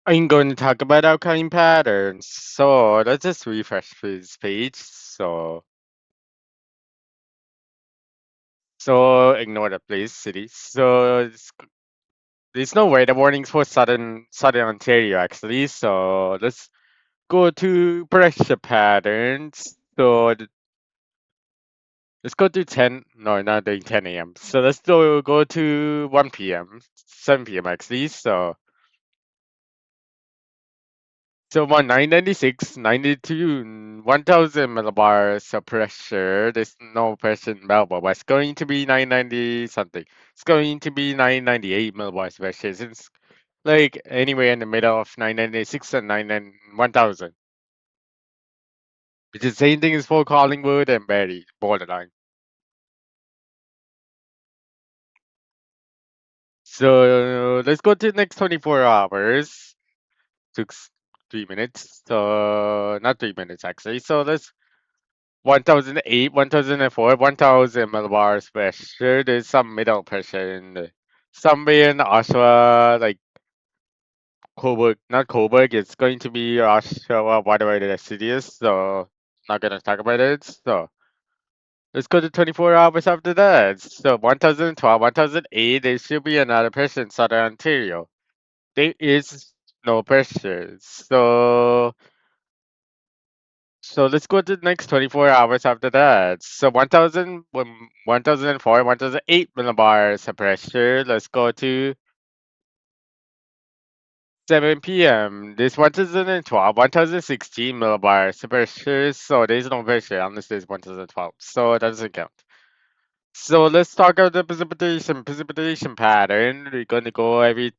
I'm going to talk about outcome patterns. So let's just refresh this page. So ignore the place city. There's no weather warnings for southern Ontario actually. So let's go to pressure patterns. Let's go to 10. No, not doing 10 a.m. So let's go to 1 p.m. 7 p.m. actually. So 996, 92, 1000 millibars of pressure. There's no pressure in Melbourne, but it's going to be 990 something. It's going to be 998 millibars of pressure. It's like anywhere in the middle of 996 and 1000. Which is the same thing as for Collingwood and Barrie, borderline. So let's go to the next 24 hours. Took 3 minutes. So not 3 minutes actually. So let's 1008, 1004, 1000 millibars pressure. There's some middle pressure in the somewhere in Oshawa, like Coburg, not Coburg. It's going to be Oshawa, whatever the city is. So not gonna talk about it. So let's go to 24 hours after that. So 1012, 1008. There should be another pressure in Southern Ontario. There is no pressure. So let's go to the next 24 hours after that. So 1004, 1008 millibars of pressure. Let's go to 7 p.m. This 1012, 1016 millibars of pressure. So there's no pressure unless there's 1012. So that doesn't count. So let's talk about the precipitation pattern. We're going to go every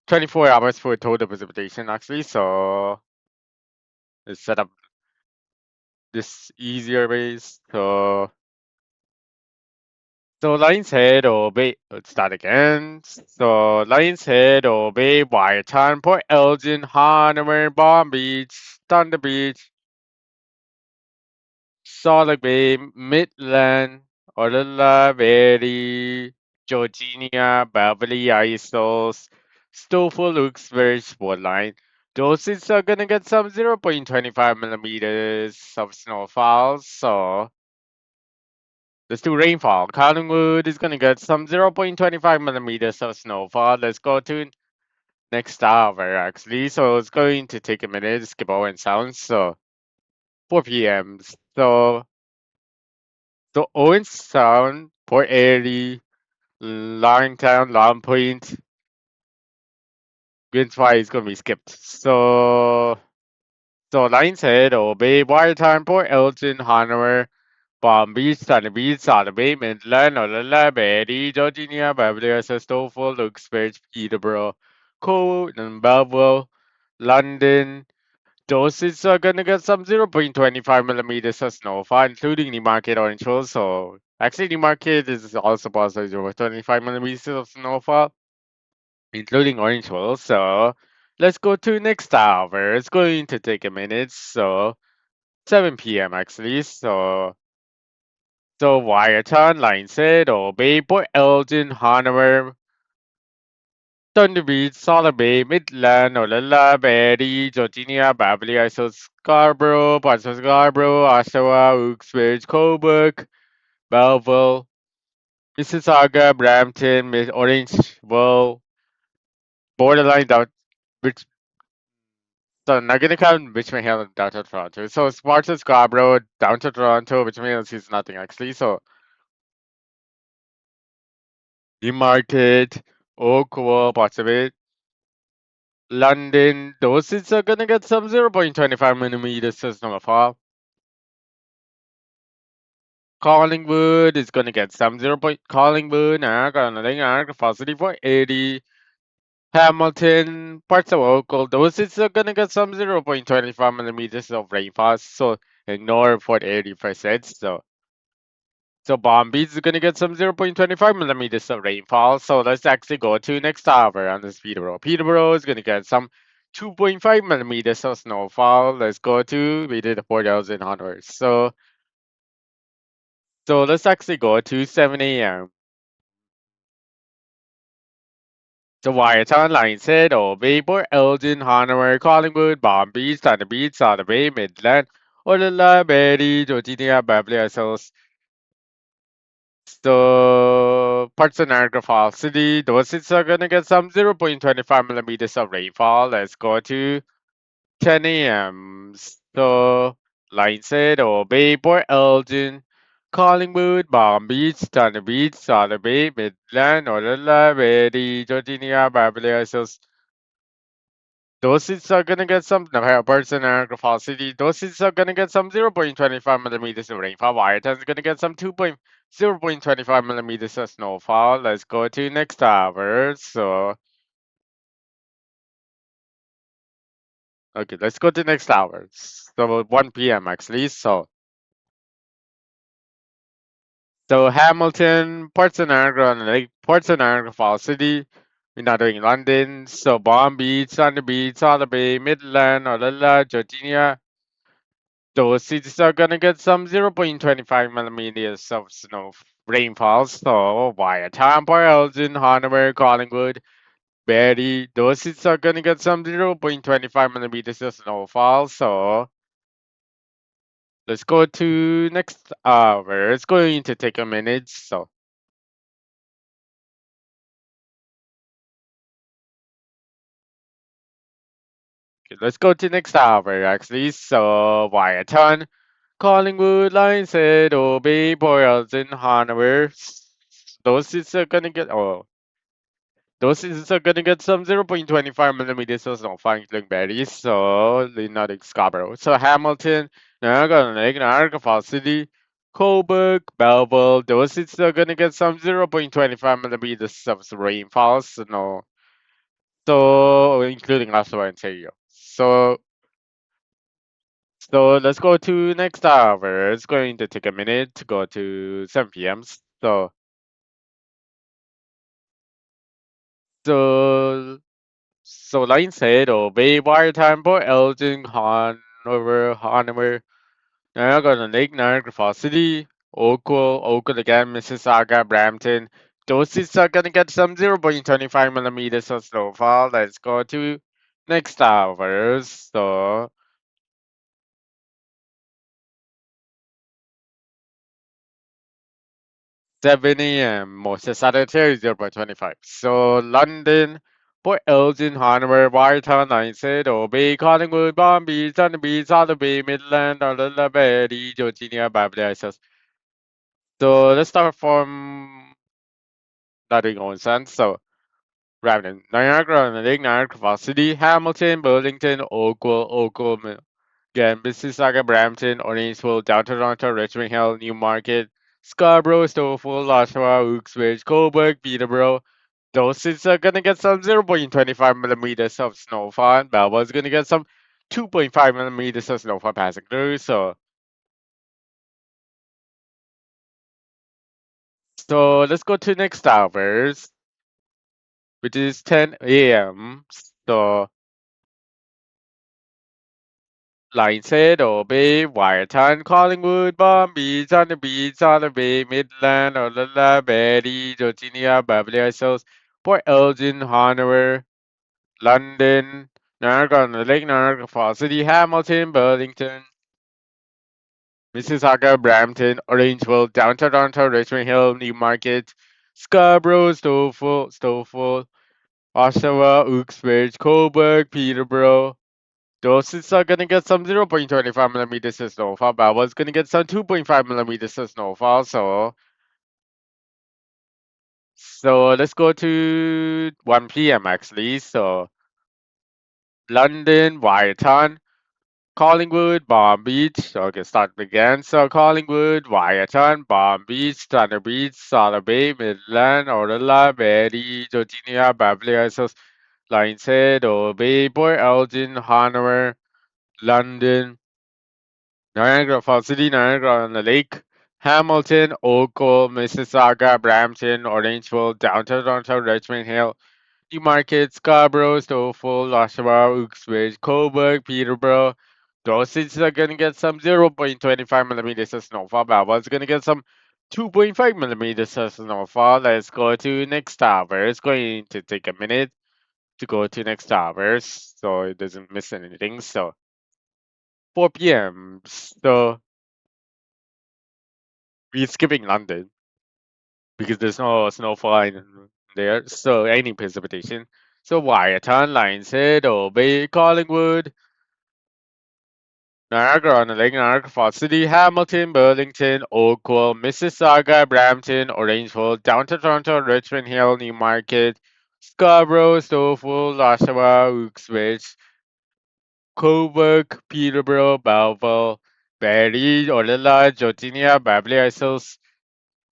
24 hours for total precipitation actually. So let's set up this easier ways. So Lion's Head obey. Let's start again. So Lion's Head obey Wyerton, Port Elgin, Hanover, Palm Beach, Thunder Beach, Salt Bay, Midland, Orla, Berry, Georginia, Beverly, Isles, Stoffel, Wilkes-Barre, Borderline. Those are gonna get some 0.25 millimeters of snowfall. So let's do rainfall. Collingwood is gonna get some 0.25 millimeters of snowfall. Let's go to next hour actually. So it's going to take a minute to skip Owen Sound. So 4 p.m. So Owen Sound, Port Erie, Longtown, Long Point, Green is gonna be skipped. So Lion's Head, Obey, Watertown, Port Elgin, Hanover, Palm Beach, Sunny Beach, South Bay, Midland, Olala, Betty, Georginia, Beverly, Stoffel, Wilkes-Barre, Peterborough, Cove, and Belleville, London. Those are gonna get some 0.25 millimeters of snowfall, including the market orange hills. So actually, the market is also possible 0.25 millimeters of snowfall, including orange hills. So let's go to next hour. It's going to take a minute. So 7 p.m. actually. So Wyerton, Lineshead, Obey, Port Elgin, Hanover, Thunder Beach, Solid Bay, Midland, Olalla, Berry, Georginia, Beverly, Isles, Scarborough, parts of Scarborough, Oshawa, Wilkes-Barre, Coburg, Belleville, Mississauga, Brampton, Orangeville, borderline down, which so I'm not gonna count Richmond Hill and downtown Toronto. So it's parts of Scarborough, downtown Toronto, which means it's nothing actually. So Newmarket, Oakville, parts of it. London, those are gonna get some 0.25 millimeters of snowfall. Collingwood is gonna get some 0. Collingwood, Niagara, Falls for 80. Hamilton, parts of Oakville, those are gonna get some 0.25 millimeters of rainfall. So ignore Fort 80%. So Bombay is gonna get some 0.25 millimeters of rainfall. So let's actually go to next hour on this Peterborough. Peterborough is gonna get some 2.5 millimeters of snowfall. Let's go to we did 4,000 onwards. So let's actually go to 7 a.m. The Wyatton, Lionshead, Old Bayport, Elgin, Hanover, Collingwood, Palm Beach, Thunder Beach, South Bay, Midland, Orla, Berry, Georgia, Beverly Hills. So parts of Niagara Falls City, those cities are gonna get some 0.25 millimeters of rainfall. Let's go to 10 a.m. So Lionshead, Old Bayport, Elgin, Collingwood, Palm Beach, Thunder Beach, South Bay, Midland, Orla, Berry, Georgia, Beverly Hills. Those seeds are gonna get some parts in Niagara Falls City. Those seeds are gonna get some 0.25 millimeters of rainfall. Wyatton is gonna get some 0.25 millimeters of snowfall. Let's go to next hour. So okay, let's go to next hour. So 1 p.m. actually. So Hamilton, parts of Niagara on the Lake, parts of Niagara Falls City. We're not doing London. So Palm Beach, Thunder Beach, South Bay, Midland, Orla, Georgia. Those cities are gonna get some 0.25 millimeters of snow rainfall. So via Tampa, Elgin, Hanover, Collingwood, Barrie, those cities are gonna get some 0.25 millimeters of snowfall. So let's go to next hour. It's going to take a minute. So okay, let's go to next hour actually. So via ton. Collingwood, Lionshead, Obey, Elgin, Hanover. Those cities are gonna get those seasons are gonna get some 0.25 millimeters of snow falling berries, so they're not in Scarborough. So Hamilton, Niagara Lake, Niagara Falls City, Cobourg, Belleville, those cities are gonna get some 0.25 millimeters of rainfall, so including Oshawa, Ontario. So let's go to next hour. It's going to take a minute to go to 7 p.m. So So like said, Bay, Watertown, Port Elgin, Hanover, Niagara Lake, Niagara Falls City, Oakville again, Mississauga, Brampton. Those cities are gonna get some 0.25 millimeters of snowfall. Let's go to next hours. So 7 a.m. Most Saturday 0.25. So London, Port Elgin, Hanover, Watertown, Lionshead, Obey, Collingwood, Palm Beach, Thunder Beach, South Bay, Midland, Orla, Berry, Georgia, Beverly Hills. So let's start from not doing own sense. So Ramden, Niagara on the Lake, Niagara Falls City, Hamilton, Burlington, Oakville, again, Mississauga, Brampton, Orangeville, Downtown Toronto, Richmond Hill, Newmarket, Scarborough, Stouffville, Oshawa, Uxbridge, Cobourg, Peterborough. Those cities are gonna get some 0.25 millimeters of snowfall. Belleville is gonna get some 2.5 millimeters of snowfall passing through. So let's go to next hours, which is 10 a.m. So Lionshead, Obey, Wyerton, Collingwood, Palm Beach, on the Beach, on the Bay, Midland, Orla, Berry, Georgia, Beverly Hills, Port Elgin, Hanover, London, Niagara on the Lake, Niagara Falls City, Hamilton, Burlington, Mississauga, Brampton, Orangeville, Downtown Toronto, Richmond Hill, Newmarket, Scarborough, Stouffville, Oshawa, Uxbridge, Cobourg, Peterborough. Those cities are gonna get some 0.25 millimeters of snowfall. Belleville's gonna get some 2.5 millimeters of snowfall. So let's go to 1 p.m. actually. So London, Wyerton, Collingwood, Palm Beach. Okay, start again. So Collingwood, Wyerton, Palm Beach, Thunder Beach, South Bay, Midland, Orla, Berry, Georgia, Beverly Hills, Lionshead, Obey, Port Elgin, Hanover, London, Niagara Falls City, Niagara on the Lake, Hamilton, Oakville, Mississauga, Brampton, Orangeville, Downtown Toronto, Richmond Hill, Newmarket, Scarborough, Stouffville, Oshawa, Uxbridge, Cobourg, Peterborough. Those cities are gonna get some 0.25 millimeters of snowfall. Belleville's gonna get some 2.5 millimeters of snowfall. Let's go to next tower. It's going to take a minute. to go to next hours so it doesn't miss anything. So 4 p.m. So we're skipping London because there's no snowfall in there. So any precipitation. So Wyerton, Lionshead, Obey, Collingwood, Niagara-on-the-Lake, Niagara Falls City, Hamilton, Burlington, Oakville, Mississauga, Brampton, Orangeville, Downtown Toronto, Richmond Hill, Newmarket, Scarborough, Stouffville, Oshawa, Uxbridge, Cobourg, Peterborough, Belleville, Barrie, Orlilla, Jotinia, Beverly Isles.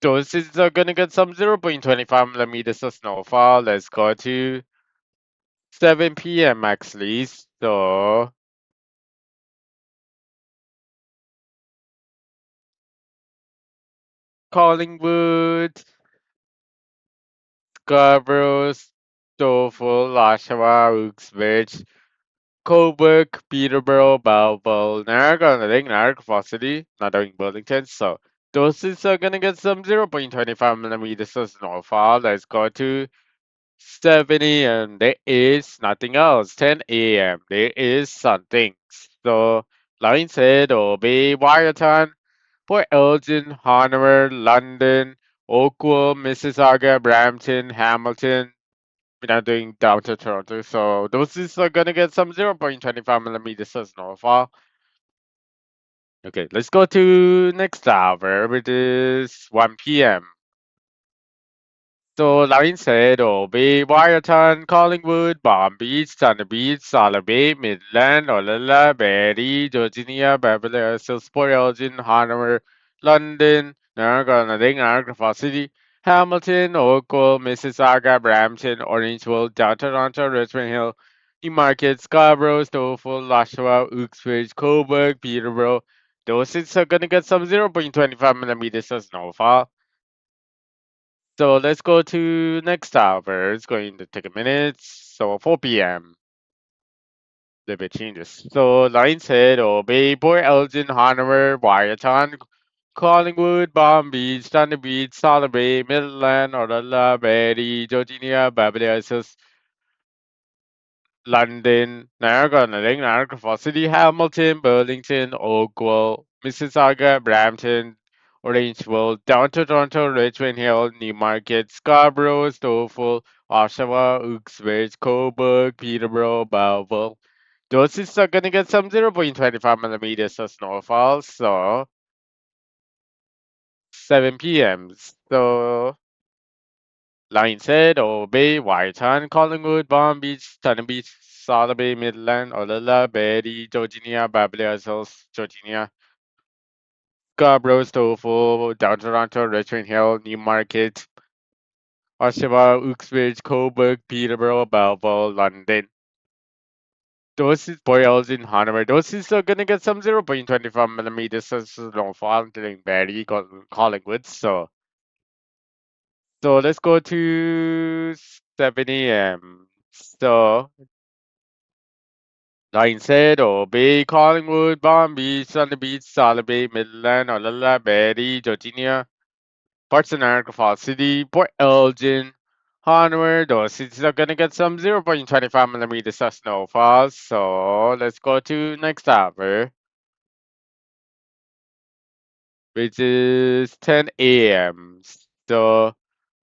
Those cities are gonna get some 0.25 millimeters of snowfall. Let's go to 7 p.m. actually. So Collingwood, Scarborough, Stouffville, Oshawa, Uxbridge, Cobourg, Peterborough, Belleville, Niagara-on-the-Lake, Niagara Falls City, not doing Burlington. So those cities are gonna get some 0.25 millimeters of snowfall. Let's go to 7 a.m. There is nothing else. 10 a.m. There is something. So Lionshead, Obey, Wyerton, Port Elgin, Hanover, London, Oakville, Mississauga, Brampton, Hamilton. We're not doing downtown Toronto, so those is gonna get some 0.25 millimeters of snowfall. Okay, let's go to next hour, which is 1 p.m. So Line said, Obey, Wyerton, Collingwood, Palm Beach, Thunder Beach, Solid Bay, Midland, Olalla, Barrie, Virginia, Beverly Hills, Port Elgin, Hanover, London, Niagara-on-the-Lake, Niagara Falls City, Hamilton, Oakville, Mississauga, Brampton, Orangeville, Downtown Toronto, Richmond Hill, Newmarket, Scarborough, Stouffville, Oshawa, Uxbridge, Cobourg, Peterborough. Those cities are gonna get some 0.25 millimeters of snowfall. So let's go to next hour. It's going to take a minute. So 4 p.m. The bit changes. So Lines Head, Obey, Port Elgin, Hanover, Wyerton, Collingwood, Palm Beach, Thunder Beach, Solid Bay, Midland, Orlando, Barrie, Georgia, Beverly Hills, London, Niagara-on-the-Lake, Niagara Falls City, Hamilton, Burlington, Oakville, Mississauga, Brampton, Orangeville, Downtown Toronto, Richmond Hill, Newmarket, Scarborough, Stouffville, Oshawa, Uxbridge, Cobourg, Peterborough, Belleville. Those cities are gonna get some 0.25 millimeters of snowfall, so 7 p.m. So Lionshead, Obey, Wyton, Collingwood, Palm Beach, Thunder Beach, Solid Bay, Midland, Olalla, Barrie, Georgia, Beverly Hills, Georgia, Scarborough, Stouffville, Down Toronto, Richmond Hill, Newmarket, Oshawa, Uxbridge, Cobourg, Peterborough, Belleville, London. Those is boils in Hanover. Those is gonna get some 0.25 millimeters of snowfall, including Barrie, Collingwood. So let's go to 7 a.m. So Lionshead, Obey, Collingwood, Palm Beach, Thunder Beach, Solid Bay, Midland, Olalla, Barrie, Georgia, parts of Niagara Falls City, Port Elgin, Hanover. Those cities are gonna get some 0.25 millimeters of snowfall. So let's go to next hour, which is 10 a.m. So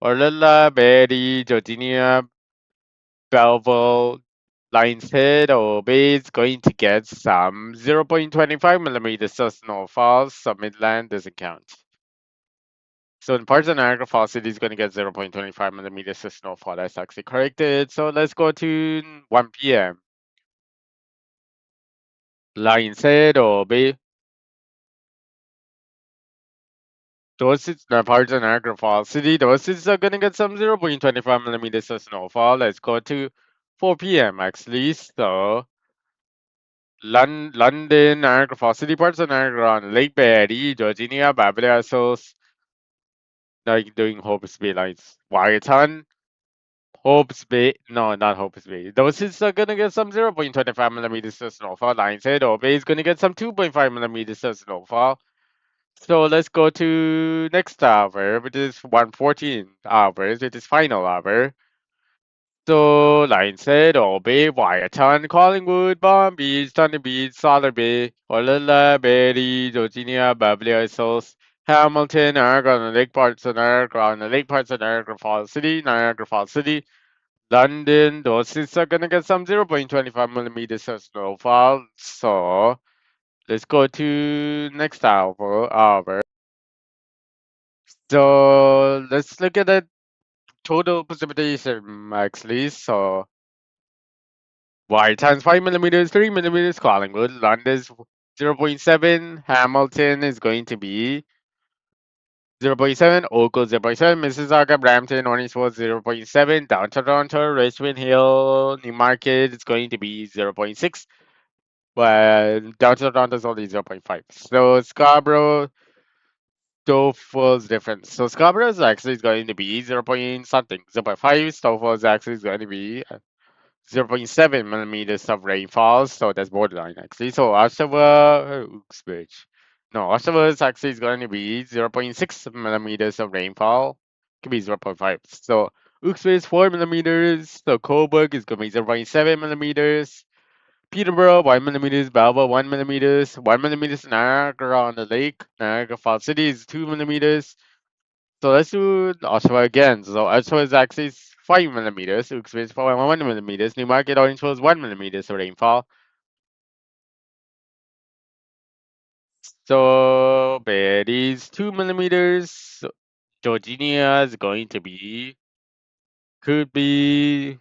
Olalla, Barrie, Georgia, Belleville, Lionshead or Bay is going to get some 0.25 millimeters of snowfall, so Midland doesn't count. So in parts of Niagara Falls City is going to get 0.25 millimeters of snowfall. That's actually corrected. So let's go to 1 p.m. Lionshead or Bay. Those cities, the parts of Niagara Falls City, those cities are going to get some 0.25 millimeters of snowfall. Let's go to 4 p.m. actually. So London, Niagara Falls City, parts of Niagara on Lake Barrie, Georgia, Beverly Hills, like doing Hopes Bay lines. Wyerton, Hopes Bay, no, not Hopes Bay. Those is gonna get some 0.25 millimeters of snowfall. Lionshead or Bay is gonna get some 2.5 millimeters of snowfall. So let's go to next hour, which is 1:14 hours, which is final hour. So, line said, Obey, Wyerton, Collingwood, Palm Beach, Thunder Beach, Solar Bay, Olala, Berry, Virginia, Beverly Hills, Hamilton, Niagara, Lake parts of Niagara, Lake parts of Niagara Falls City, Niagara Falls City, London. Those cities are gonna get some 0.25 millimeters of snowfall. So, let's go to next hour. So, let's look at the total precipitation actually. So, Y times 5 millimeters, 3 millimeters, Collingwood. London's 0.7. Hamilton is going to be 0.7. Oakville 0.7. Mississauga, Brampton, Orangewood 0.7. Down Toronto, Richmond Hill, Newmarket is going to be 0.6. But down Toronto is only 0.5. So Scarborough, Stouffville is different. So Scarborough is actually going to be 0. Point something, 0.5. Stouffville is actually going to be 0.7 millimeters of rainfall, so that's borderline actually. So Oshawa, Uxbridge. No, Oshawa is actually going to be 0.6 millimeters of rainfall. Could be 0.5. So Uxbridge 4 millimeters. So Coburg is going to be 0.7 millimeters. Peterborough 1 millimeters. Balboa 1 millimeters. 1 millimeters Niagara on the lake. Niagara Falls City is 2 millimeters. So let's do Oshawa again. So Oshawa is actually 5 millimeters. Uxbridge is 1 millimeters. Newmarket Orangeville is 1 millimeters of rainfall. So Betty's 2 millimeters. So Georginia is going to be, could be,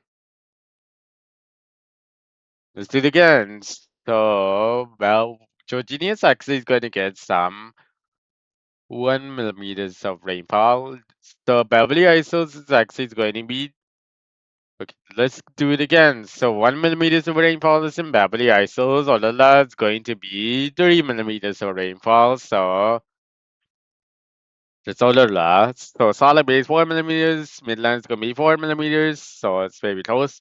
let's do it again. So, well, Georginia is actually going to get some 1 millimeters of rainfall. So Beverly Isles is actually going to be, okay, let's do it again. So 1 millimeters of rainfall is in Beverly Isles. Olala is going to be 3 millimeters of rainfall. So that's Olala. So Solid Bay is 4 millimeters. Midland is going to be 4 millimeters. So it's very close.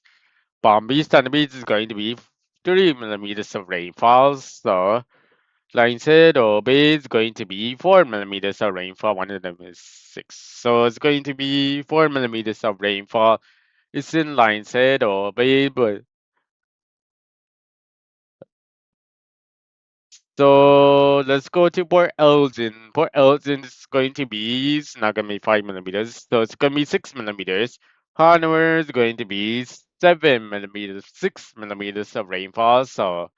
Palm Beach, Thunder Beach is going to be 3 millimeters of rainfall. So Lionshead or Bay is going to be 4 millimeters of rainfall. One of them is 6. So it's going to be 4 millimeters of rainfall. It's in Lionshead or Bay, but so let's go to Port Elgin. Port Elgin is going to be, it's not going to be 5 millimeters, so it's going to be 6 millimeters. Hanover is going to be 7 millimeters, 6 millimeters of rainfall. So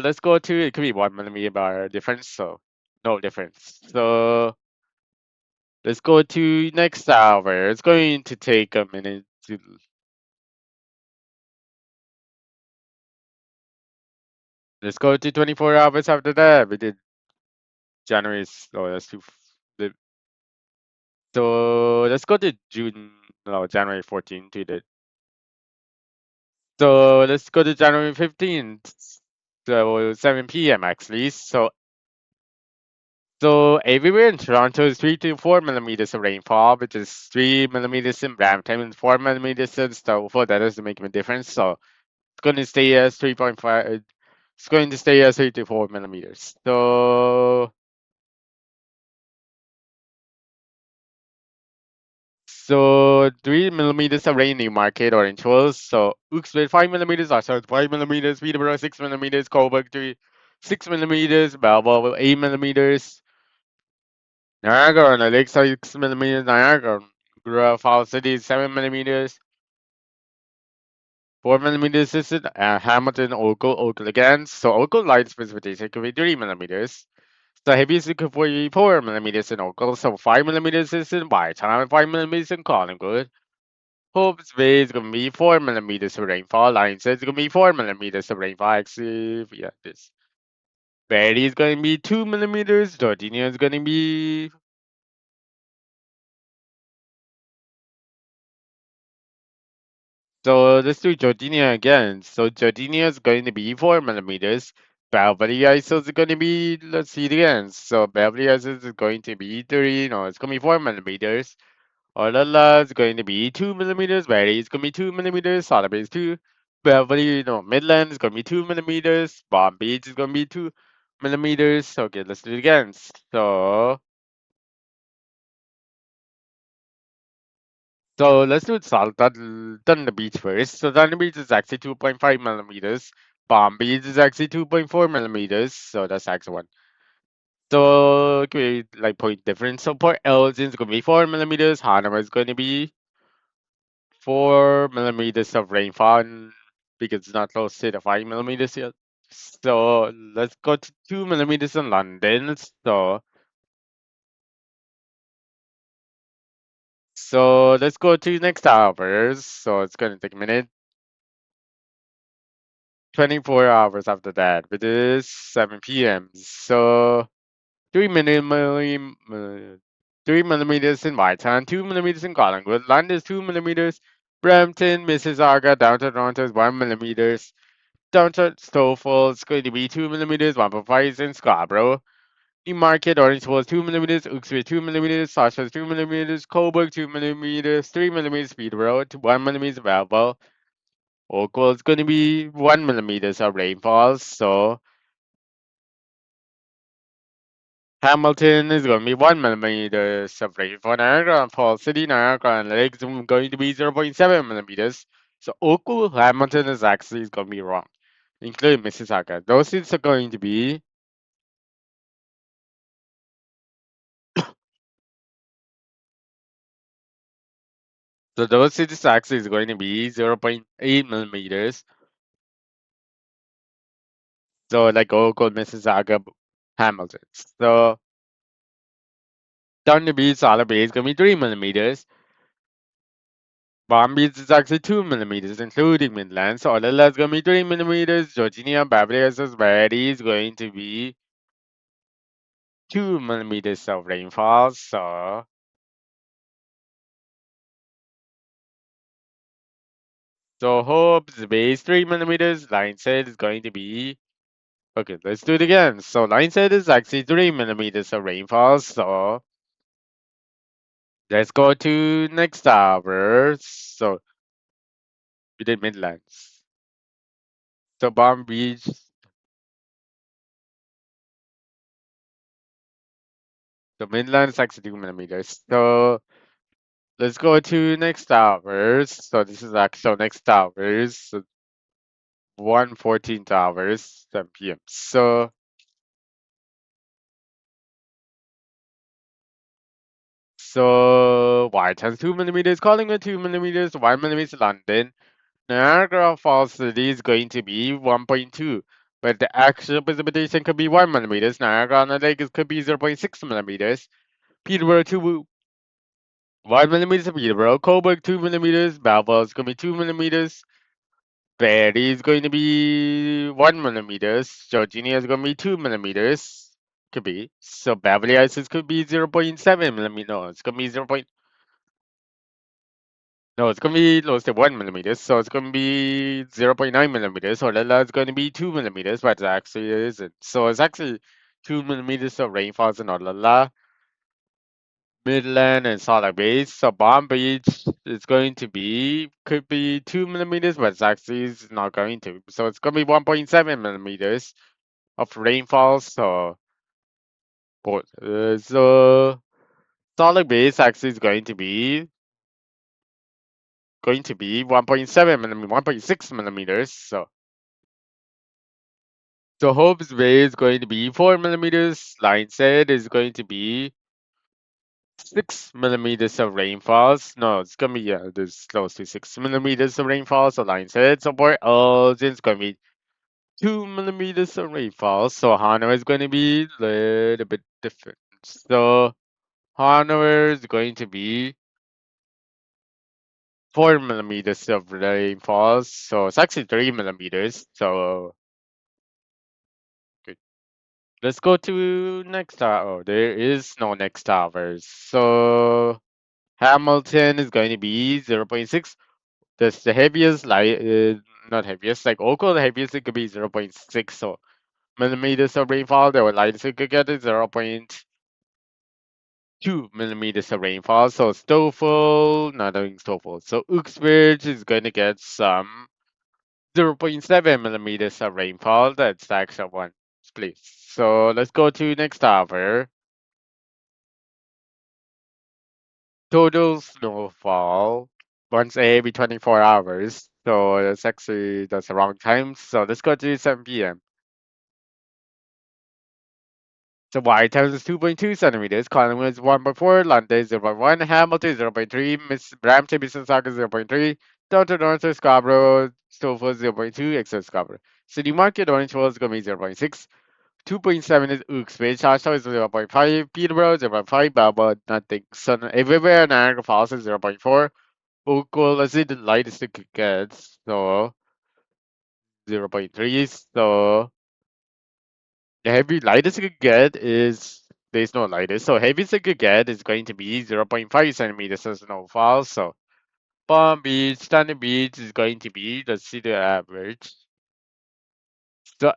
let's go to, it could be 1 millimeter bar difference, so no difference. So let's go to next hour. It's going to take a minute to, let's go to 24 hours after that. We did January, oh, that's too, so let's go to June, no, January 14th to the. So let's go to January 15th. So 7 p.m. actually. So everywhere in Toronto is 3 to 4 millimeters of rainfall, which is 3 millimeters in Brampton and 4 millimeters in Stouffville. That doesn't make a difference. So it's going to stay as 3.5. It's going to stay as 3 to 4 millimeters. So 3 millimeters of rain in market or in Chills. So Uxbridge 5 millimeters, Oxford 5 millimeters, Peterborough 6 millimeters, Coburg 6 millimeters, Balboa 8 millimeters, Niagara on the lake 6 millimeters, Niagara Falls City 7 millimeters, 4 millimeters is it, Hamilton, Oakville again. So Oakville light precipitation could be 3 millimeters. The heaviest it could be 4 millimeters in Oakville, so 5 millimeters is in Bytown, 5 millimeters in Collingwood. Hope's Bay is gonna be 4 millimeters of rainfall. Line says it's gonna be 4 millimeters of rainfall. Actually, yeah, this. Barry is gonna be 2 millimeters. Georgina is gonna be. So let's do Georgina again. So Georgina is going to be 4 millimeters. Beverly Isles is gonna be. Let's see it again. So Beverly Isles is going to be 3. No, it's gonna be 4 millimeters. Olala is going to be 2 millimeters. Barry is going to be 2 millimeters. Solid is 2. Beverly, no, Midland is going to be 2 millimeters. Palm Beach is going to be 2 millimeters. Okay, let's do it again. So, So let's do Thunder Beach first. So Thunder Beach is actually 2.5 millimeters. Palm Beach is actually 2.4 millimeters. So that's actually one. So okay, like point difference. So for Elgin it's gonna be 4 millimeters. Hanama is going to be 4 millimeters of rainfall because it's not close to the 5 millimeters yet. So let's go to 2 millimeters in London. So let's go to next hours. So it's gonna take a minute. 24 hours after that, which is 7 p.m. So 3 millimeters in Whitetown, 2 millimeters in Collingwood, London is 2 millimeters, Brampton, Mississauga, downtown Toronto is 1 millimeters, downtown Snowfall is going to be 2 millimeters, 1.5 is in Scarborough, Newmarket, Orange was 2 millimeters, Uxbridge 2 millimeters, Sasha 2 millimeters, Coburg 2 millimeters, 3 millimeters, Peterborough, 1 millimeter, Belleville, Oakville is going to be 1 millimeters of rainfall, so Hamilton is going to be 1 millimeter of rainfall. Niagara Falls City, Niagara and Lake is going to be 0.7 millimeters. So Oakville, Hamilton is actually going to be wrong, including Mississauga. Those cities are going to be so those cities actually is going to be 0.8 millimeters. So like Oakville, Mississauga, Hamilton. So down the beach, Solid Bay is going to be 3 millimeters. Palm Beach is actually 2 millimeters, including Midland. So Orlando is going to be 3 millimeters. Georgia, Beverly Hills, Mary is going to be 2 millimeters of rainfall. So Hope's base 3 millimeters. Line said is going to be okay. Let's do it again. So line said is actually 3 millimeters of rainfall. So let's go to next hour. So we did Midlands. So Palm Beach. So Midland is actually 2 millimeters. So let's go to next hours. So this is actual next hours. So 1:14 hours, 7 p.m. So White has 2 millimeters, Collingwood 2 millimeters, 1 millimeter London. Niagara Falls City is going to be 1.2. But the actual precipitation could be 1 millimeters. Niagara on the Lake could be 0.6 millimeters. Peterborough 1 millimeters of Peterborough. Coburg 2 millimeters. Belfast is going to be 2 millimeters. Barry is going to be 1 millimeters. Georgina is going to be 2 millimeters. Could be. So Beverly Hills could be 0.7 millimeters. No, it's going to be 0. No, it's going to be close to 1 millimeters. So it's going to be 0.9 millimeters. So Lala is going to be 2 millimeters, but it actually isn't. So it's actually 2 millimeters of rainfalls in Olala, Midland, and Solid Base. So Palm Beach is going to be could be 2 millimeters, but it's actually is not going to. So it's going to be 1.7 millimeters of rainfall. So Solid Base actually is going to be 1.7 millimeters, 1.6 millimeters. So Hope's Bay is going to be 4 millimeters. Line said is going to be 6 millimeters of rainfalls. No, it's gonna be this close to 6 millimeters of rainfall. So line said so for Elgin it's gonna be 2 millimeters of rainfall. So Hanover is going to be a little bit different. So Hanover is going to be 4 millimeters of rainfall. So it's actually 3 millimeters. So good. Let's go to next tower. Oh, there is no next towers. So Hamilton is going to be 0.6. That's the heaviest, not heaviest, like Oakville, the heaviest it could be 0.6 so millimeters of rainfall. The lightest it could get is 0.2 millimeters of rainfall. So Stoffel, not doing Stoffel. So Uxbridge is going to get some 0.7 millimeters of rainfall. That's the actual one, please. So let's go to next tower. Total snowfall once every 24 hours. So that's actually that's the wrong time. So let's go to 7 p.m. So Y times is 2.2 centimeters. Collingwood is 1.4. London is 0.1. Hamilton 0.3. Miss Brampton, Mississauga 0.3. Toronto North Scarborough, Stouffville 0.2. Except Scarborough. City Market, Orangeville is going to be 0.6. 2.7 is Uxbridge. Charlestown is 0.5. Peterborough 0.5. Balboa nothing. So everywhere Niagara Falls is 0.4. Oakville, let's see the lightest it could get. So 0.3. So the heavy lightest it could get is there's no lightest. So heaviest it could get is going to be 0.5 centimeters of snowfall. So Palm Beach, Standard Beach is going to be, let's see the average. So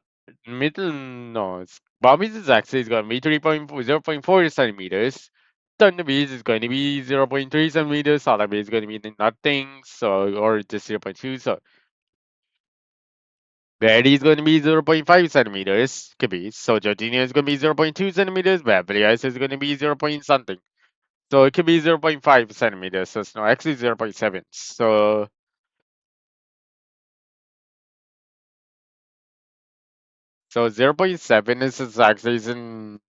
middle, no, Palm Beach is actually going to be 0.4 centimeters. Thunder Beach is going to be 0.3 centimeters. Solid Beach is going to be nothing. So, or just 0.2. So Verdi is going to be 0.5 centimeters. Could be. So Jardina is going to be 0.2 centimeters. Beverly Hills is going to be 0 point something. So it could be 0.5 centimeters. So it's no, actually 0.7. So 0.7 is actually in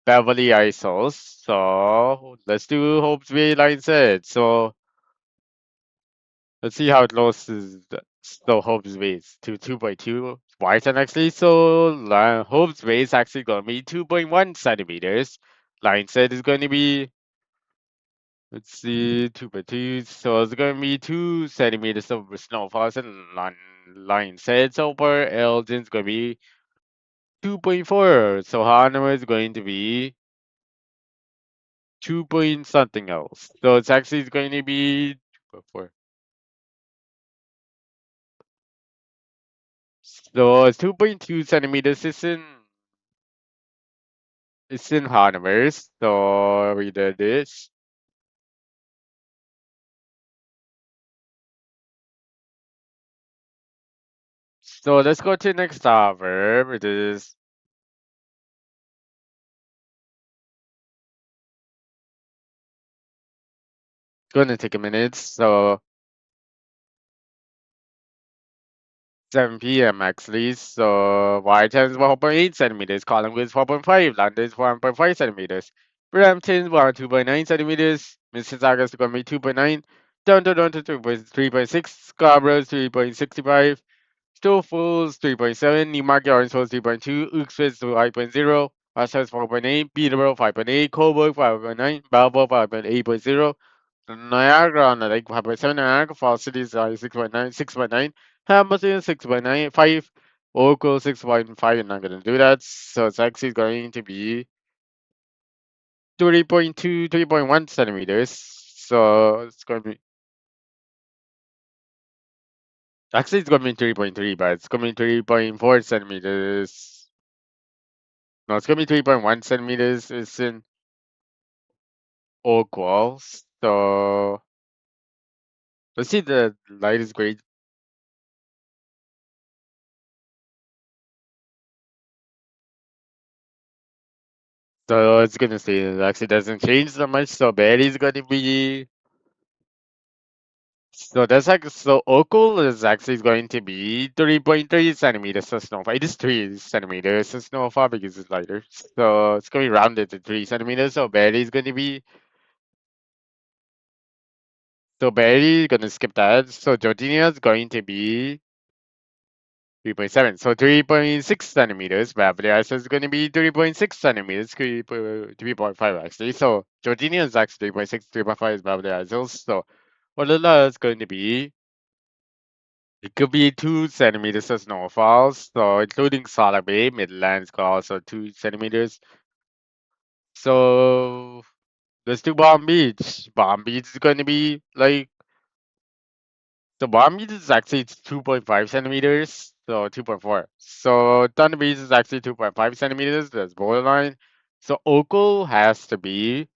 Beverly Isles. So let's do Hope's Bay line set. So let's see how close is so Hope's Bay is to 2.2 Whiten actually. So Hope's Bay is actually going to be 2.1 centimeters. Line set is going to be, let's see, 2.2. So it's going to be 2 centimeters of snowfall and line set. So for Elgin, it's going to be 2.4. So Hanover is going to be 2 point something else. So it's actually going to be 2.4. So it's 2.2 centimeters. It's in Hanover. So we did this. So let's go to the next hour. It is going to take a minute. So 7 p.m. actually. So Whiteham is 1.8 centimeters. Collingwood is 4.5. London is 1.5 centimeters. Brampton is 2.9 centimeters. Mississauga is going to be 2.9. Toronto 3.6. Scarborough is 3.65. Stouffville is 3.7. Newmarket Orangeville is 3.2. Uxbridge is 5.0. Ashton is 4.8. Peterborough 5.8. Cobourg 5.9. Balboa 5.8.0. Niagara on the lake 5.7. Niagara Falls City is 6.9. 6.9. Hamilton 6.9. 5. Oakville 6.5. I'm not going to do that. So it's actually going to be 3.2, 3.1 centimeters. So it's going to be, actually, it's going to be 3.3, but it's going to be 3.4 centimeters. No, it's going to be 3.1 centimeters. It's in Oakville. So let's see the lightest grade. So it's gonna say it actually doesn't change that much. So Barry's gonna be, so that's like, so Oakville is actually going to be 3.3 centimeters of snowfall. It is 3 centimeters of snowfall because it's lighter. So it's gonna be rounded to 3 centimeters. So Barry's gonna be, so Barry gonna skip that. So Georgina is going to be 3.7. So 3.6 centimeters. Beverly Hills is going to be 3.6 centimeters. 3.5 actually. So Georgina is actually 3.6, 3.5 is Beverly Hills. So Olala is going to be, it could be 2 centimeters of snowfalls. So including Salar Bay, Midlands got also 2 centimeters. So let's do Palm Beach. Palm Beach is going to be like, the Palm Beach is actually 2.5 centimeters. So 2.4. So Thunder Beach is actually 2.5 centimeters. That's borderline. So Oakville has to be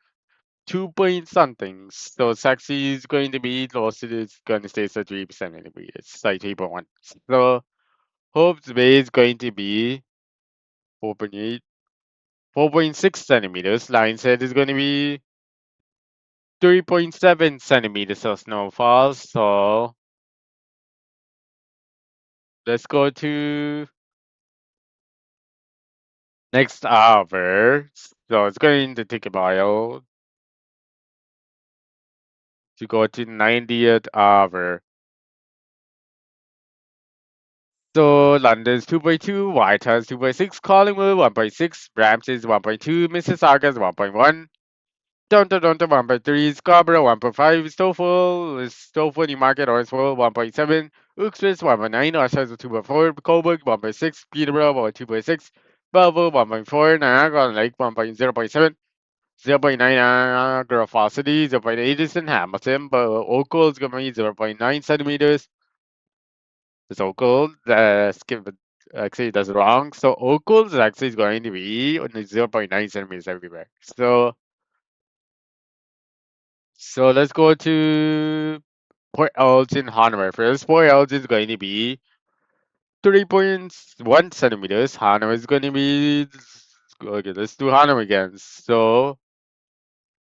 2 point something. So Saxy is going to be close to, it's going to stay at 3 centimeters, like 3.1. So Hope's Bay is going to be 4.8, 4.6 centimeters. Line set is going to be 3.7 centimeters of snowfall. So let's go to next hour. So it's going to take a while to go to 90th hour. So London's 2.2, Whitehall's 2.6, Collingwood 1.6, Brampton's 1.2, Mississauga's 1.1, Toronto 1.3, Scarborough 1.5, Stouffville, Newmarket, Orangeville 1.7, Uxbridge 1.9, Oshawa 2.4, Coburg 1.6, Peterborough 2.6, Belleville 1.4, Niagara on Lake 1.0.7, 0.9 Niagara Falls City, 0.8 is in Hamilton, but Oakville is going to be 0.9 centimeters. So Oakville, skip it. Actually, that's wrong. So Oakville is actually going to be only 0.9 centimeters everywhere. So let's go to Port Elgin, Hanover. First, Port Elgin is going to be 3.1 centimeters. Hanover is going to be, okay, let's do Hanover again. So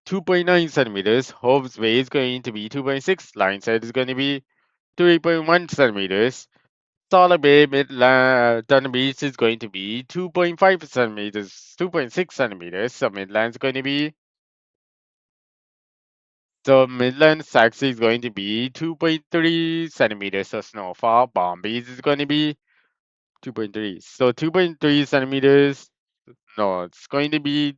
2.9 centimeters. Hobbs Bay is going to be 2.6. Lionshead is going to be 3.1 centimeters. Solid Bay, Midland, Dunn Beach is going to be 2.5 centimeters, 2.6 centimeters. So Midland is going to be, so Midland Saxon is going to be 2.3 centimeters of snowfall. Bombay is going to be 2.3. So 2.3 centimeters, no, it's going to be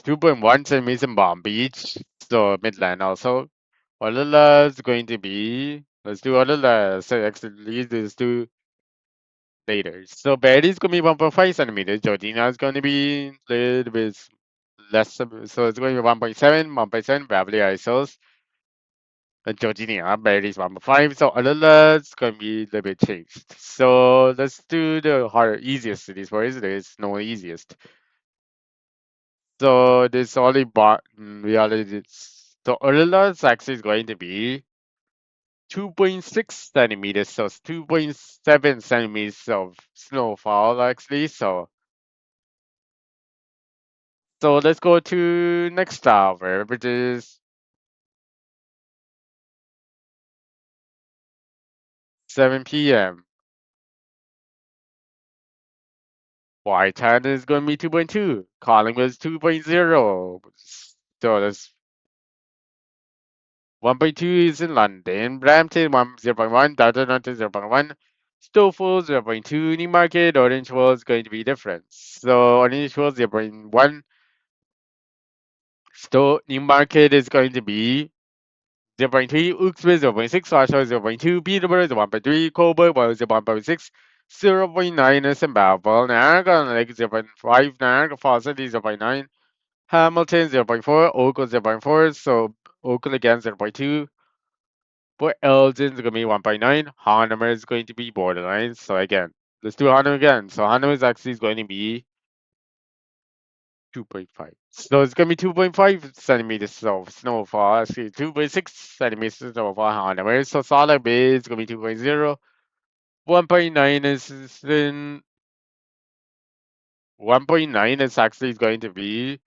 2.1 centimeters in Palm Beach. So Midland also. Olala is going to be, let's do Olala. So actually, let's do later. So Barry is going to be 1.5 centimeters. Georgina is going to be a little bit less. So it's going to be 1.7, 1.7 Beverly Isles. Georgina, Barry is 1.5. So Olala is going to be a little bit changed. So let's do the hard, easiest cities first. There's no easiest. So this only reality. So Orla's actually is going to be 2.6 centimeters, so it's 2.7 centimeters of snowfall actually. So let's go to next hour, which is 7 p.m. Whitehand is going to be 2.2. Collingwood is 2.0. So that's 1.2 is in London. Brampton 0.1. Dartmouth 0.1. Stouffville 0.2. Newmarket, Orangeville is going to be different. So Orangeville 0.1. Newmarket is going to be 0.3, Uxbridge 0.6, Oshawa 0.2, Peterborough 1.3, Coburg 1.6, 0.9 is in Belleville, Niagara on Lake 0.5, Niagara Falls City 0.9, Hamilton 0.4, Oakville 0.4, so Oakville again 0.2. For Elgin is going to be 1.9, Hanover is going to be borderline, so again, let's do Hanover again. So Hanover is actually going to be 2.5. So it's going to be 2.5 centimeters of snowfall. Actually, 2.6 centimeters of snowfall. However, so solid base is going to be 2.0. 1.9 is then 1.9 is actually going to be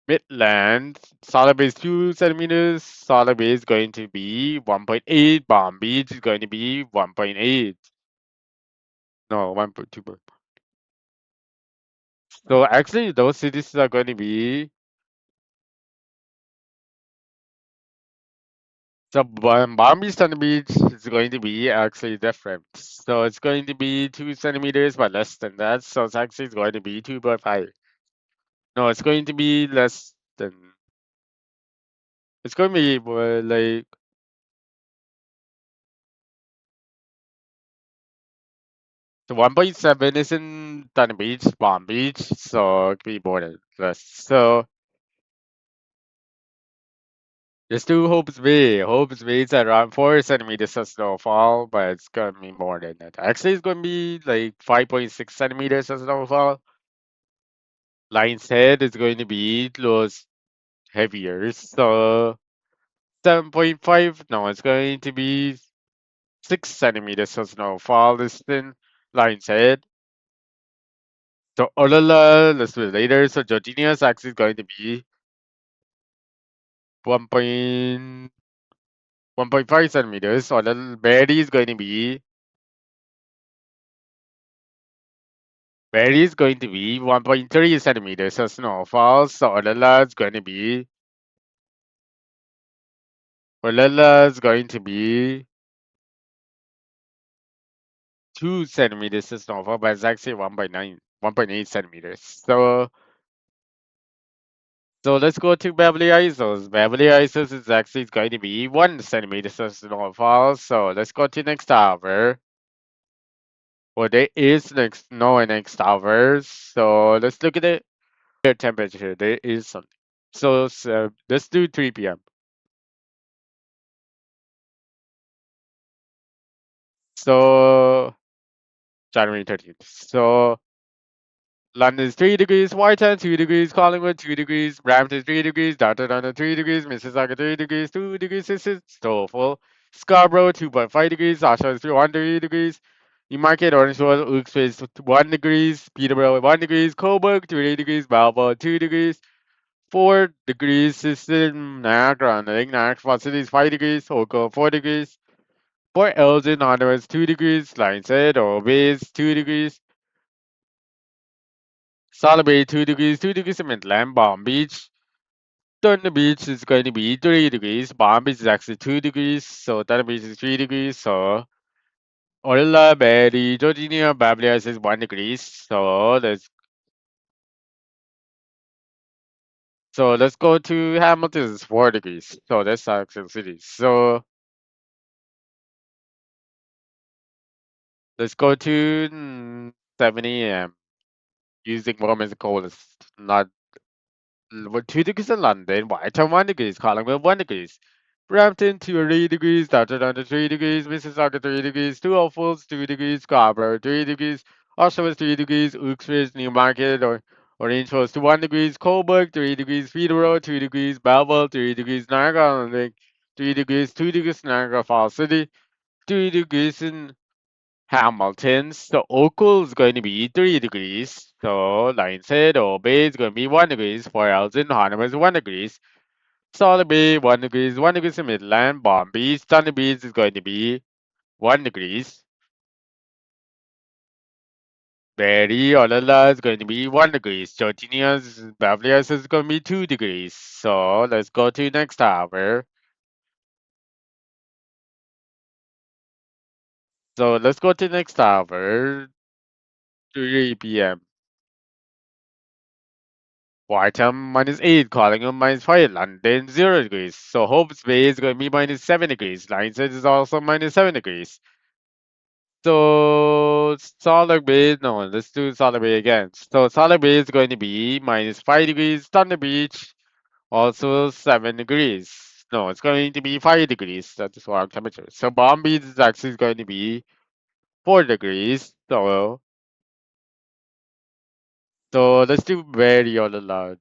Midland. Solid base 2 centimeters. Solid base is going to be 1.8. Palm Beach is going to be 1.8. No, 1.2. So actually, those cities are going to be. So Bombay's on the beach is going to be actually different. So it's going to be 2 centimeters, but less than that. So it's actually going to be 2.5. No, it's going to be less than. It's going to be more like. So 1.7 is in Dana Beach, Palm Beach. So it could be more than less. So let's do Hope's Bay. Hope's Bay is around 4 centimeters of snowfall, but it's going to be more than that. Actually, it's going to be like 5.6 centimeters of snowfall. Lion's Head is going to be close heavier. So 7.5. No, it's going to be 6 centimeters of snowfall is in Lion's Head. So Olala, let's do it later. So Georginia's axis is going to be 1.5 centimeters. Olala Berry is going to be 1.3 centimeters. So snowfall. So Olala is going to be 2 centimeters of snowfall, but it's actually 1.8 centimeters. So let's go to Beverly Isles. Beverly Isles is actually going to be 1 centimeter of snowfall. So let's go to next tower. Well, there is next hour. So let's look at the air temperature. There is something. So let's do 3 p.m. So January 13th. So London is 3 degrees, Whitehall 2 degrees, Collingwood 2 degrees, Brampton 3 degrees, Downtown 3 degrees, Mississauga 3 degrees, 2 degrees Celsius, Stouffville, Scarborough 2.5 degrees, Oshawa is 1 degrees, Newmarket, Orangeville, Uxbridge is 1 degrees, Peterborough 1 degrees, Coburg 3 degrees, Balboa 2 degrees, 4 degrees, Sisseton, Niagara, and Lake Niagara Falls City is 5 degrees, Oakville 4 degrees, Port Elgin, Ottawa is 2 degrees, Lionshead or Bay is 2 degrees, Solid Bay 2 degrees, 2 degrees in Midland, Palm Beach. Thunder Beach is going to be 3 degrees. Palm Beach is actually 2 degrees. So Thunder Beach is 3 degrees. So Orla, Berry, Georgina, Bablia is 1 degrees. So let's go to Hamilton is 4 degrees. So that's actually city. So let's go to 7 a.m. using warm as the coldest, not 2 degrees in London, Whitehall 1 degrees, Collingwood 1 degrees, Brampton 2 degrees, Downtown 3 degrees, Mississauga 3 degrees, Two Falls 2 degrees, Scarborough 3 degrees, Oshawa 3 degrees, Uxbridge, Newmarket or Orange Coast 1 degrees, Coburg 3 degrees, Peterborough 2 degrees, Belleville 3 degrees, Niagara on Lake 3 degrees, 2 degrees Niagara Falls City, 3 degrees in Hamilton. So Oakville is going to be 3 degrees. So Lionshead or Bay is going to be 1 degrees. For Elgin, Harnham is 1 degrees. Solid Bay 1 degrees. 1 degrees in Midland. Palm Beach, Thunder Beach is going to be 1 degrees. Berry, Olala is going to be 1 degrees. Georginia's Beverly Hills is going to be 2 degrees. So let's go to next hour. So let's go to next hour. 3 p.m. Whiteham -8, Collingwood -5, London 0 degrees. So Hopes Bay is going to be -7 degrees. Lionshead is also -7 degrees. So Solid Bay, no, let's do Solid Bay again. So Solid Bay is going to be -5 degrees. Thunder Beach also 7 degrees. No, it's going to be 5 degrees. That's the wrong temperature. So Palm Beach is actually going to be 4 degrees. So let's do Berry on the loud.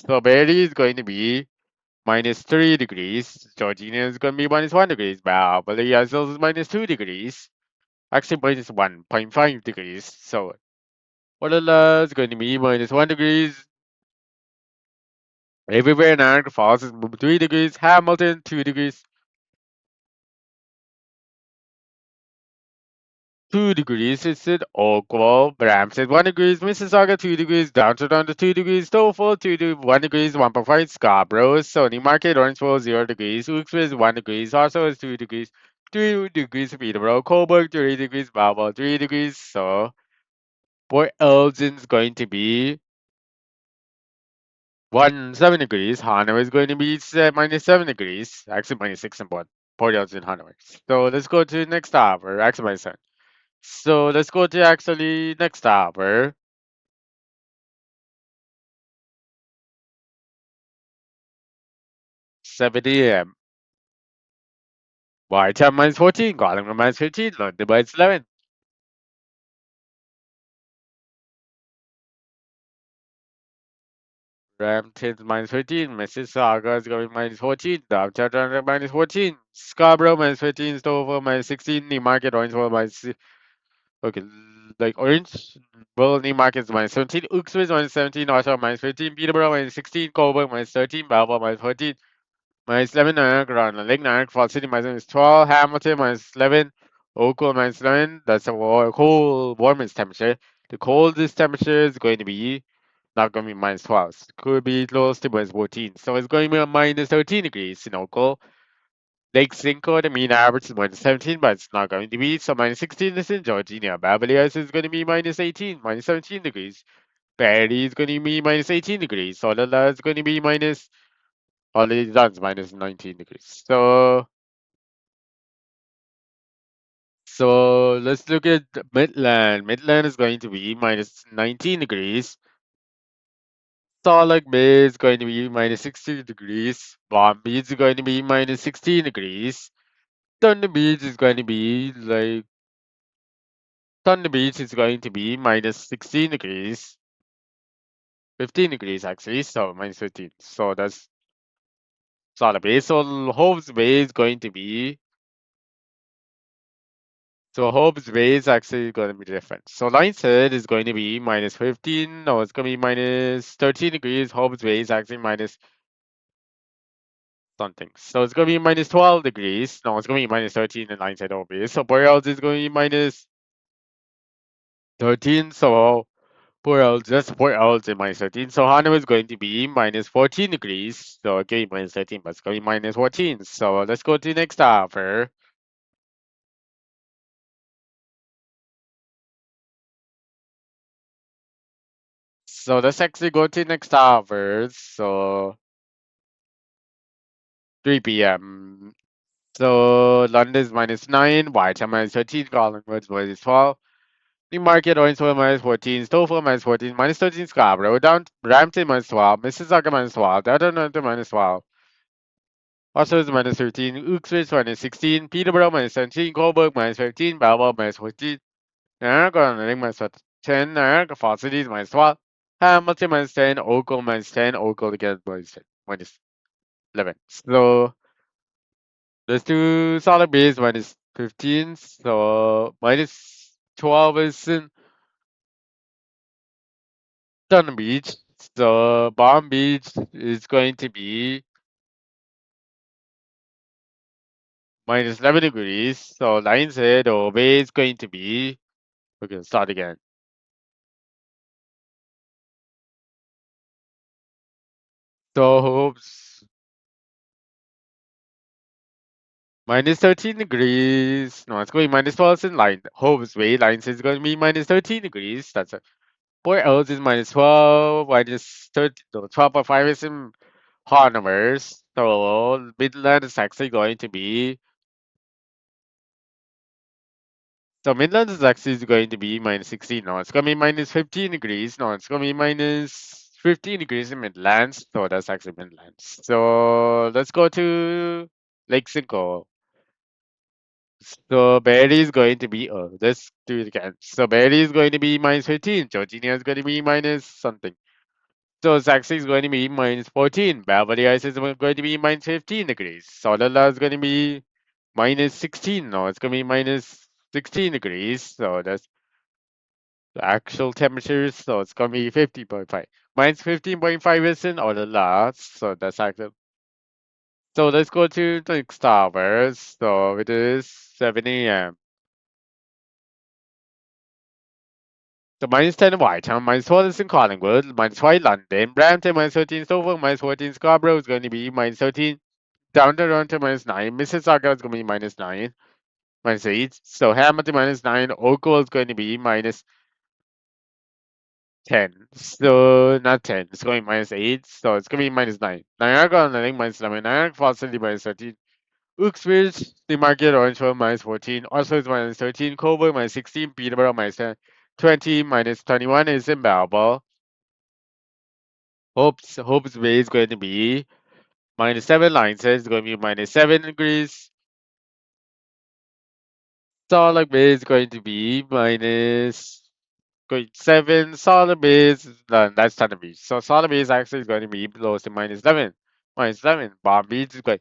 So Berry is going to be -3 degrees. Georgina is going to be -1 degrees. Beverly Hills is -2 degrees. Actually, -1.5 degrees. So Waterloo is going to be -1 degrees. Everywhere Niagara Falls is 3 degrees. Hamilton 2 degrees. 2 degrees is at Oakville. Brampton 1 degrees. Mississauga 2 degrees. Downtown 2 degrees. Stouffville 1 degrees. 1.5 Scarborough. Sony Market Orangeville 0 degrees. Uxbridge 1 degrees. Also is 2 degrees. 3 degrees Peterborough. Coburg 3 degrees. Balboa 3 degrees. So Port Elgin's going to be 7 degrees. Hanover is going to be -7 degrees. Actually -6 in Port Elgin, Hanover. So let's go to next hour. Actually -7. So let's go to actually next hour. 7 a.m. Whiteham -14, Collingwood -15, London -11. Brampton -13, Mississauga is going -14, Downtown -14, Scarborough -15, Stouffville -16, Newmarket Orangeville -6. Okay, like orange. Bull Newmarket is -17. Uxbridge is -17. Oshawa -15. Peterborough -16. Coburg -13. Balboa -14. -11. Niagara, Ground Lake, Niagara Falls City -12. Hamilton -11. Oakville -11. That's a cold, warmest temperature. The coldest temperature is going to be not going to be -12. Could be close to -14. So it's going to be -13 degrees in Oakville. Lake Cinco, the mean average is -17, but it's not going to be. So -16 is in Georgia. Beverly Hills is going to be -18, -17 degrees. Perry is going to be -18 degrees. Solala is going to be minus, all these done -19 degrees. So let's look at Midland. Midland is going to be -19 degrees. Salt Lake Bay is going to be -16 degrees. Palm Beach is going to be -16 degrees. Thunder Beach is going to be like Thunder Beach is going to be -16 degrees, 15 degrees actually, so -15. So that's Solid Bay. So Hope's Bay is going to be, so Hope's Bay is actually going to be different. So Lion's Head is going to be -15, no, it's going to be -13 degrees. Hope's Bay is actually minus something. So it's going to be -12 degrees. No, it's going to be -13 in Lion's Head Hope Bay. So Boreals is going to be -13. So 4 hours, just 4 hours in -13. So Hana is going to be -14 degrees. So again, -13, but it's going to be -14. So let's go to the next hour. So let's actually go to the next hour. So 3 p.m. So London is -9, Whitehall -13, Collingwood -12. Newmarket, Orangeville -14, Stouffville -14, -13 Scarborough, down Brampton -12, Mississauga -12, Downton -12. Also is -13, Uxbridge -16, Peterborough -17, Coburg -15, Balboa -14, Niagara -10, Niagara Falls City -12, Hamilton -10, Oakville -10, Oakville again -11. So let's do solid base -15. So -12 is in Sun Beach. So Palm Beach is going to be -11 degrees. So Lion's Head or Bay is going to be, okay, start again. So hopes -13 degrees. No, it's going -12 in line. Hopes Bay Lines is going to be -13 degrees. That's it. Port Ellis is -12. -30. No, 12.5 is in Hanover. So Midland is actually going to be. So Midland is actually going to be -16. No, it's going to be -15 degrees. No, it's going to be -15 degrees in Midlands. So that's actually Midlands. So let's go to Lake Cinco. So Barry is going to be, oh, let's do it again. So Barry is going to be -15. Georgina is going to be minus something. So Saxon is going to be -14. Beverly Hills is going to be -15 degrees. Solala is going to be -16. No, it's going to be -16 degrees. So that's the actual temperatures. So it's going to be 50.5. -15.5 is in Olala. So that's actually. So let's go to the next hours. So it is 7 a.m. So -10 Whitehall, -12 is in Collingwood, -5 London, Brampton -13, Suffolk -14, Scarborough is going to be -13, down to Toronto -9, Mississauga is going to be -9, -8. So Hamilton -9, Oakville is going to be -10. So not 10, it's going -8. So it's going to be -9. Niagara on the lake -11, Niagara Falls City -13, Uxbridge, Newmarket, Orangeville -14, Oslo is -13, Coburg -16, Peterborough -20, -21 is in Balboa. Hope's Bay is going to be -7. Line says it's going to be -7 degrees. Solid Bay is going to be -7. Solid Bay is that's Thunder Beach. So Solid Bay is actually going to be below to -11. -11. Palm Beach is going.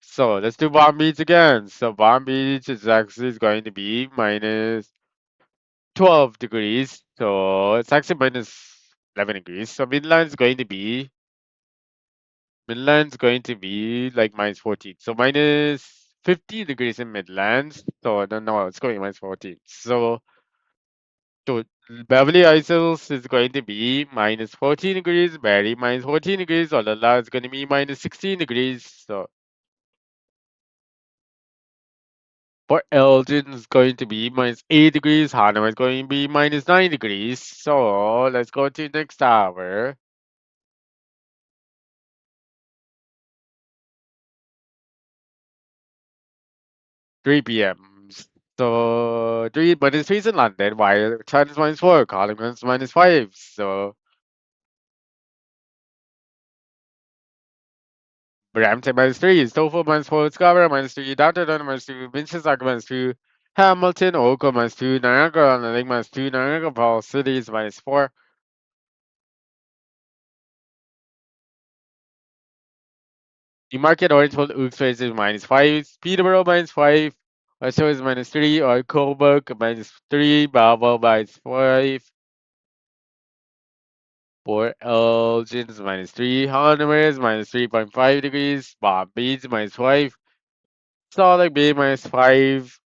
So let's do Palm Beach again. So Palm Beach is actually going to be 12 degrees. So it's actually minus 11 degrees. So Midland's going to be like minus 14. So minus 15 degrees in Midlands. So no, it's going minus 14. So Beverly Hills is going to be minus 14 degrees. Barry minus 14 degrees. Olala is going to be minus 16 degrees. So for Elgin is going to be minus 8 degrees. Hanoi is going to be minus 9 degrees. So let's go to next hour. 3 p.m. So 3 minus 3 is in London, while China's minus 4, Collingwood's minus 5. So Brampton minus 3, Stockport minus 4, Scarborough minus 3, Downtown minus 2, Mississauga minus 2, Hamilton, Oakland minus 2, Niagara on the Lake minus 2, Niagara Falls City is minus 4. Newmarket, Orangeville, Uxbridge is minus 5, Peterborough minus 5, Oshawa is minus 3, or Coburg minus 3, Balboa minus 5. Port Elgin is minus 3, Hanover is minus 3.5 degrees, Palm Beach minus 5, Salt Lake Bay minus 5,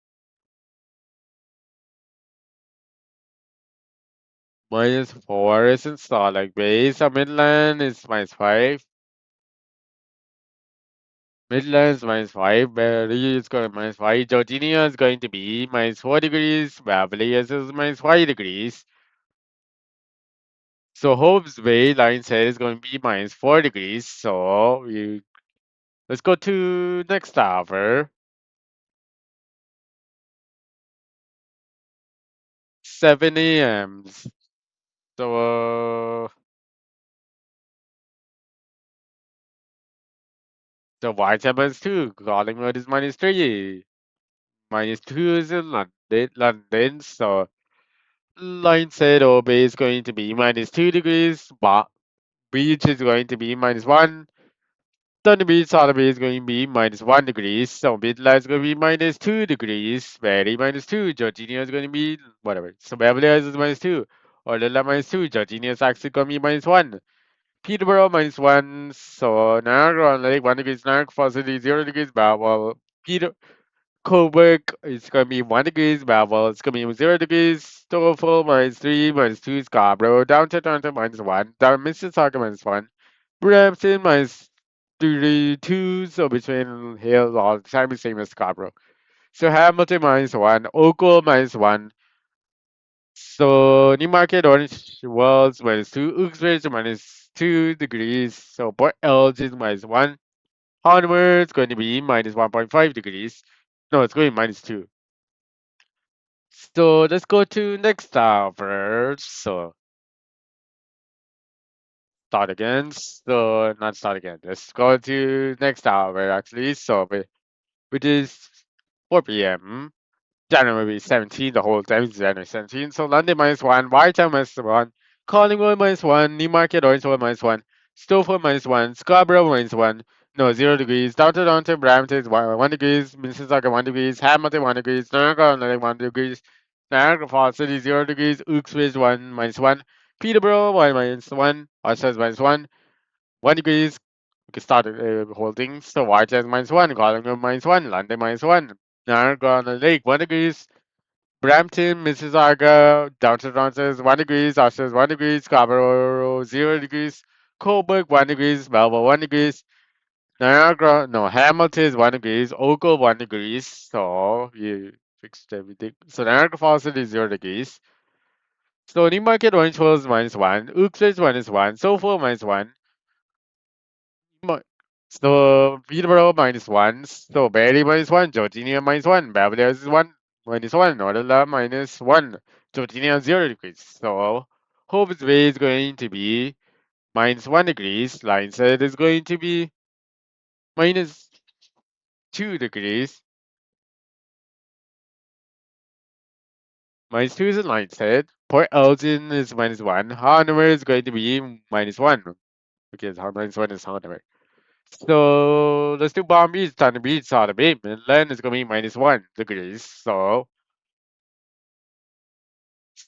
minus 4 is in Salt Lake Bay, so Midland is minus 5, Midland is minus 5, Barrie is going to minus 5, Georginia is going to be minus 4 degrees, Beverly is minus 5 degrees, so Hobbs Bay, line said, is going to be minus 4 degrees, so let's go to next hour, 7 a.m. So, the Whiteham is 2, Collingwood is minus 3, minus 2 is in London, so line said Obey is going to be minus 2 degrees, Beach is going to be minus 1, Thunder Beach, Sotheby is going to be minus 1 degrees, so Midland is going to be minus 2 degrees, Very minus 2, Georginia is going to be whatever, so Beverly Hills is minus 2, Orlando minus 2, Georginia is actually going to be minus 1. Peterborough minus 1, so Niagara on Lake 1 degrees, Niagara Falls City 0 degrees, Well, Peter Coburg is going to be 1 degrees, Well, it's going to be 0 degrees, Stockport minus 3, minus 2, Scarborough, downtown Toronto minus 1, down Mississauga minus 1, Brampton minus 2, so between hills all the time is same as Scarborough. So Hamilton minus 1, Oakville minus 1, so Newmarket, Orange Walls minus 2, Uxbridge minus 2 degrees. So Port Elgin minus 1. Onward, it's going to be minus 1.5 degrees. No, it's going minus 2. So let's go to next hour. So start again. So not start again. Let's go to next hour actually. So which is 4 p.m. January 17, the whole time is January 17. So London minus 1, Whiteham minus 1, Collingwood minus 1, Newmarket, Orangeville minus 1, Stockport minus 1, Scarborough minus 1, no, 0 degrees, Downtown Brampton is 1 degrees, Mississauga 1 degrees, Hamilton 1 degrees, Niagara on the Lake 1 degrees, Niagara Falls City 0 degrees, Uxbridge 1 minus 1, Peterborough 1 minus 1, Oshawa minus 1 degrees. We can start the whole thing. So Whiteham minus 1, Collingwood minus 1, London minus 1, Niagara on the Lake 1 degrees, Brampton, Mississauga, downtown Toronto is 1 degrees, Oshawa 1 degrees, Scarborough 0 degrees, Coburg 1 degrees, Melbourne 1 degrees, Niagara, no, Hamilton is 1 degrees, Oakville 1 degrees, so you fixed everything. So Niagara Falls is 0 degrees. So Newmarket Orange Falls minus 1, Uxbridge minus 1, Suffolk minus 1, Mi- so Peterborough minus 1, so Barrie minus 1, Georginia minus 1, Beverly Hills is 1 minus 1, Northern minus 1, Georginia 0 degrees. So Hope's Bay is going to be minus 1 degrees, line said is going to be minus 2 degrees, minus 2 is in line said. Port Elgin is minus 1, Hanover is going to be minus 1, because minus 1 is Hanover. So let's do Palm Beach, Thunder Beach, Southern Bay. Midland is going to be minus 1 degrees. So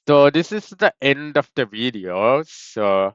So this is the end of the video. So